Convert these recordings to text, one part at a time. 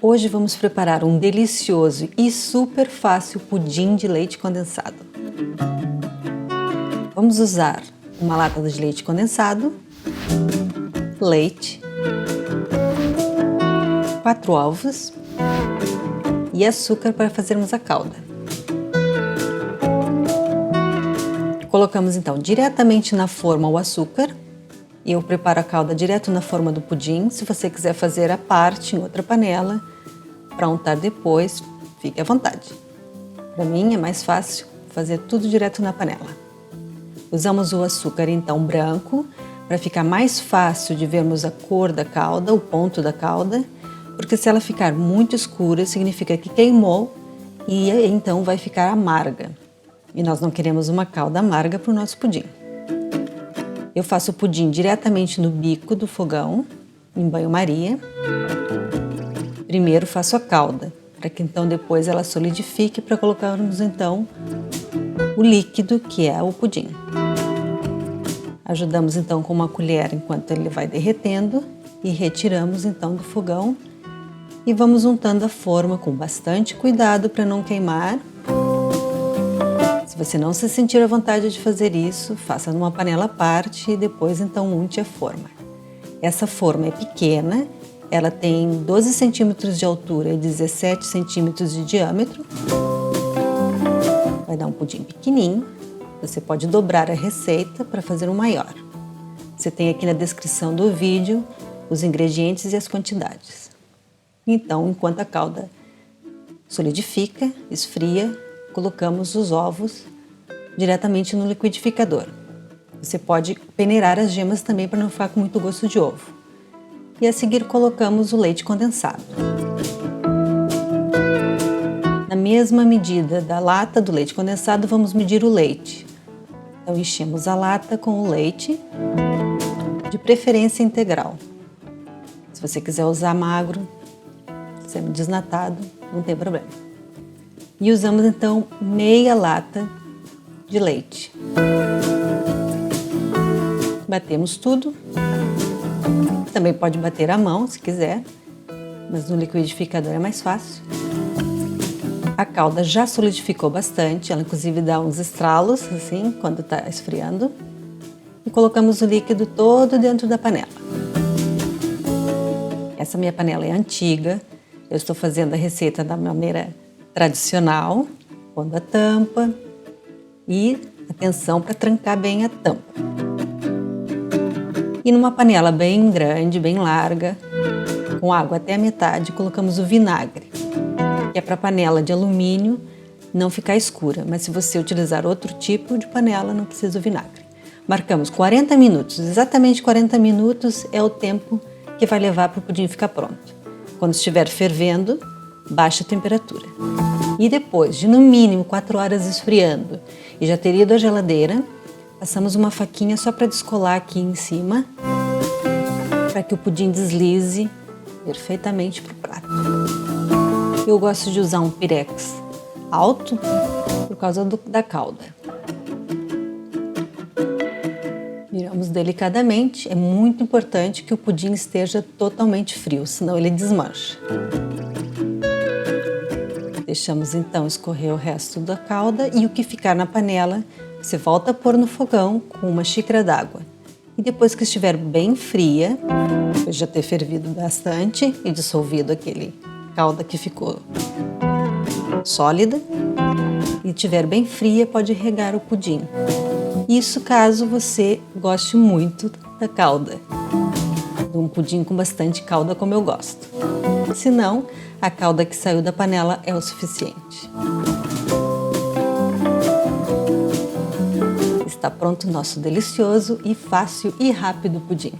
Hoje vamos preparar um delicioso e super fácil pudim de leite condensado. Vamos usar uma lata de leite condensado, leite, 4 ovos e açúcar para fazermos a calda. Colocamos então diretamente na forma o açúcar. Eu preparo a calda direto na forma do pudim. Se você quiser fazer à parte em outra panela para untar depois, fique à vontade. Para mim é mais fácil fazer tudo direto na panela. Usamos o açúcar então branco para ficar mais fácil de vermos a cor da calda, o ponto da calda, porque se ela ficar muito escura significa que queimou e então vai ficar amarga. E nós não queremos uma calda amarga para o nosso pudim. Eu faço o pudim diretamente no bico do fogão, em banho-maria. Primeiro faço a calda, para que então depois ela solidifique para colocarmos então o líquido que é o pudim. Ajudamos então com uma colher enquanto ele vai derretendo e retiramos então do fogão e vamos untando a forma com bastante cuidado para não queimar. Se você não se sentir à vontade de fazer isso, faça numa panela à parte e depois então unte a forma. Essa forma é pequena, ela tem 12 centímetros de altura e 17 centímetros de diâmetro. Vai dar um pudim pequenininho. Você pode dobrar a receita para fazer um maior. Você tem aqui na descrição do vídeo os ingredientes e as quantidades. Então, enquanto a calda solidifica, esfria, colocamos os ovos diretamente no liquidificador. Você pode peneirar as gemas também para não ficar com muito gosto de ovo. E a seguir colocamos o leite condensado. Na mesma medida da lata do leite condensado, vamos medir o leite. Então enchemos a lata com o leite, de preferência integral. Se você quiser usar magro, semi-desnatado, não tem problema. E usamos então meia lata de leite. Batemos tudo. Também pode bater à mão se quiser, mas no liquidificador é mais fácil. A calda já solidificou bastante, ela inclusive dá uns estralos assim quando está esfriando. E colocamos o líquido todo dentro da panela. Essa minha panela é antiga, eu estou fazendo a receita da maneira tradicional, pondo a tampa e atenção para trancar bem a tampa. E numa panela bem grande, bem larga, com água até a metade, colocamos o vinagre, que é para a panela de alumínio não ficar escura, mas se você utilizar outro tipo de panela, não precisa do vinagre. Marcamos 40 minutos, exatamente 40 minutos é o tempo que vai levar para o pudim ficar pronto. Quando estiver fervendo, baixa a temperatura. E depois de no mínimo 4 horas esfriando e já ter ido à geladeira, passamos uma faquinha só para descolar aqui em cima, para que o pudim deslize perfeitamente para o prato. Eu gosto de usar um pirex alto por causa da calda. Viramos delicadamente, é muito importante que o pudim esteja totalmente frio, senão ele desmancha. Deixamos então escorrer o resto da calda e o que ficar na panela, você volta a pôr no fogão com uma xícara d'água. E depois que estiver bem fria, depois de já ter fervido bastante e dissolvido aquele calda que ficou sólida, e estiver bem fria, pode regar o pudim. Isso caso você goste muito da calda, de um pudim com bastante calda como eu gosto. Se não, a calda que saiu da panela é o suficiente. Está pronto o nosso delicioso e fácil e rápido pudim.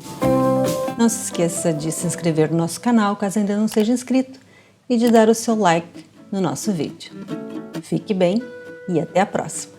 Não se esqueça de se inscrever no nosso canal caso ainda não seja inscrito e de dar o seu like no nosso vídeo. Fique bem e até a próxima!